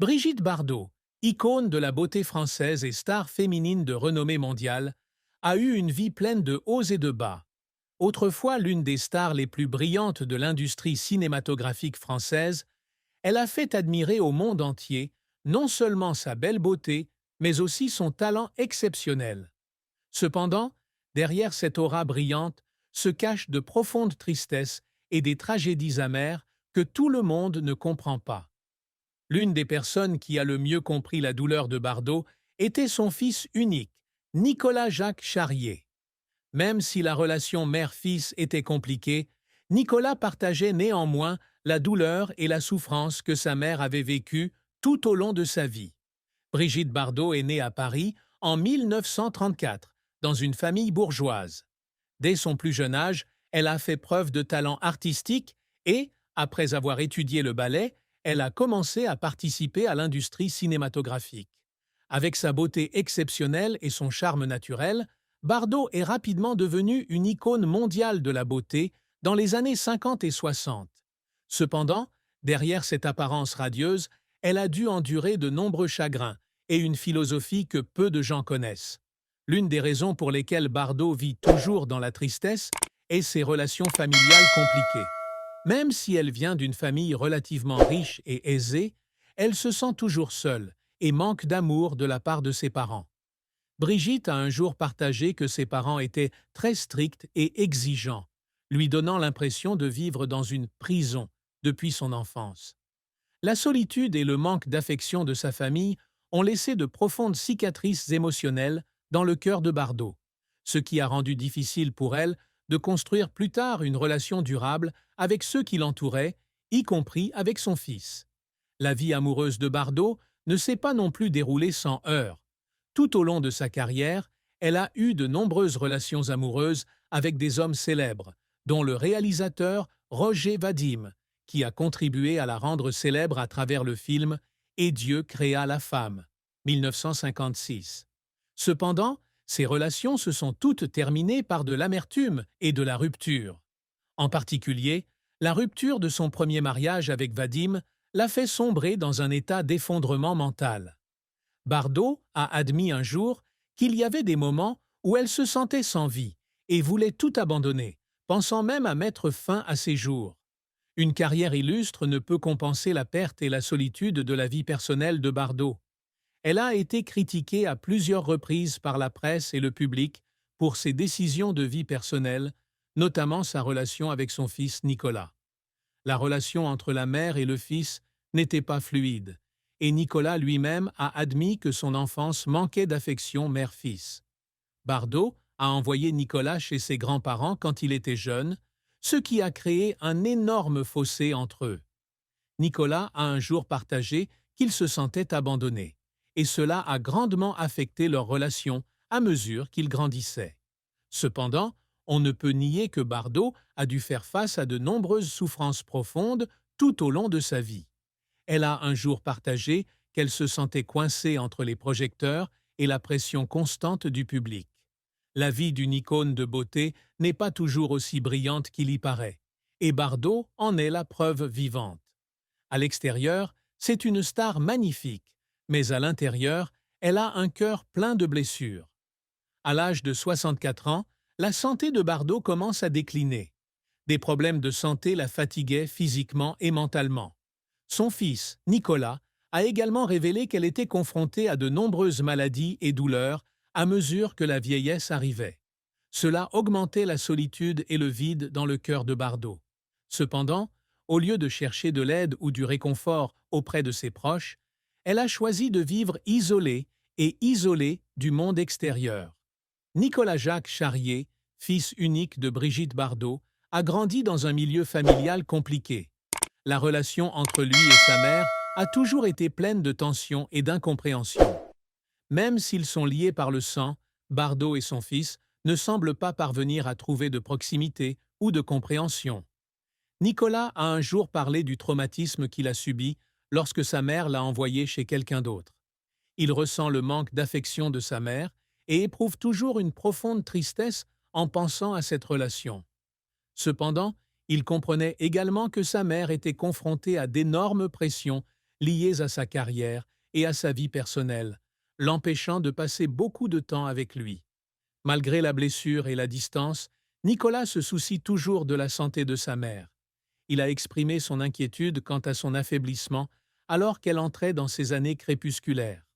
Brigitte Bardot, icône de la beauté française et star féminine de renommée mondiale, a eu une vie pleine de hauts et de bas. Autrefois l'une des stars les plus brillantes de l'industrie cinématographique française, elle a fait admirer au monde entier non seulement sa belle beauté, mais aussi son talent exceptionnel. Cependant, derrière cette aura brillante se cachent de profondes tristesses et des tragédies amères que tout le monde ne comprend pas. L'une des personnes qui a le mieux compris la douleur de Bardot était son fils unique, Nicolas-Jacques Charrier. Même si la relation mère-fils était compliquée, Nicolas partageait néanmoins la douleur et la souffrance que sa mère avait vécues tout au long de sa vie. Brigitte Bardot est née à Paris en 1934, dans une famille bourgeoise. Dès son plus jeune âge, elle a fait preuve de talent artistique et, après avoir étudié le ballet, elle a commencé à participer à l'industrie cinématographique. Avec sa beauté exceptionnelle et son charme naturel, Bardot est rapidement devenue une icône mondiale de la beauté dans les années 50 et 60. Cependant, derrière cette apparence radieuse, elle a dû endurer de nombreux chagrins et une philosophie que peu de gens connaissent. L'une des raisons pour lesquelles Bardot vit toujours dans la tristesse est ses relations familiales compliquées. Même si elle vient d'une famille relativement riche et aisée, elle se sent toujours seule et manque d'amour de la part de ses parents. Brigitte a un jour partagé que ses parents étaient très stricts et exigeants, lui donnant l'impression de vivre dans une prison depuis son enfance. La solitude et le manque d'affection de sa famille ont laissé de profondes cicatrices émotionnelles dans le cœur de Bardot, ce qui a rendu difficile pour elle de construire plus tard une relation durable avec ceux qui l'entouraient, y compris avec son fils. La vie amoureuse de Bardot ne s'est pas non plus déroulée sans heurts. Tout au long de sa carrière, elle a eu de nombreuses relations amoureuses avec des hommes célèbres, dont le réalisateur Roger Vadim, qui a contribué à la rendre célèbre à travers le film Et Dieu créa la femme, 1956. Cependant, ces relations se sont toutes terminées par de l'amertume et de la rupture. En particulier, la rupture de son premier mariage avec Vadim l'a fait sombrer dans un état d'effondrement mental. Bardot a admis un jour qu'il y avait des moments où elle se sentait sans vie et voulait tout abandonner, pensant même à mettre fin à ses jours. Une carrière illustre ne peut compenser la perte et la solitude de la vie personnelle de Bardot. Elle a été critiquée à plusieurs reprises par la presse et le public pour ses décisions de vie personnelle, notamment sa relation avec son fils Nicolas. La relation entre la mère et le fils n'était pas fluide, et Nicolas lui-même a admis que son enfance manquait d'affection mère-fils. Bardot a envoyé Nicolas chez ses grands-parents quand il était jeune, ce qui a créé un énorme fossé entre eux. Nicolas a un jour partagé qu'il se sentait abandonné, et cela a grandement affecté leur relation à mesure qu'ils grandissaient. Cependant, on ne peut nier que Bardot a dû faire face à de nombreuses souffrances profondes tout au long de sa vie. Elle a un jour partagé qu'elle se sentait coincée entre les projecteurs et la pression constante du public. La vie d'une icône de beauté n'est pas toujours aussi brillante qu'il y paraît, et Bardot en est la preuve vivante. À l'extérieur, c'est une star magnifique, mais à l'intérieur, elle a un cœur plein de blessures. À l'âge de 64 ans, la santé de Bardot commence à décliner. Des problèmes de santé la fatiguaient physiquement et mentalement. Son fils, Nicolas, a également révélé qu'elle était confrontée à de nombreuses maladies et douleurs à mesure que la vieillesse arrivait. Cela augmentait la solitude et le vide dans le cœur de Bardot. Cependant, au lieu de chercher de l'aide ou du réconfort auprès de ses proches, elle a choisi de vivre isolée et isolée du monde extérieur. Nicolas-Jacques Charrier, fils unique de Brigitte Bardot, a grandi dans un milieu familial compliqué. La relation entre lui et sa mère a toujours été pleine de tensions et d'incompréhension. Même s'ils sont liés par le sang, Bardot et son fils ne semblent pas parvenir à trouver de proximité ou de compréhension. Nicolas a un jour parlé du traumatisme qu'il a subi lorsque sa mère l'a envoyé chez quelqu'un d'autre. Il ressent le manque d'affection de sa mère et éprouve toujours une profonde tristesse en pensant à cette relation. Cependant, il comprenait également que sa mère était confrontée à d'énormes pressions liées à sa carrière et à sa vie personnelle, l'empêchant de passer beaucoup de temps avec lui. Malgré la blessure et la distance, Nicolas se soucie toujours de la santé de sa mère. Il a exprimé son inquiétude quant à son affaiblissement alors qu'elle entrait dans ses années crépusculaires.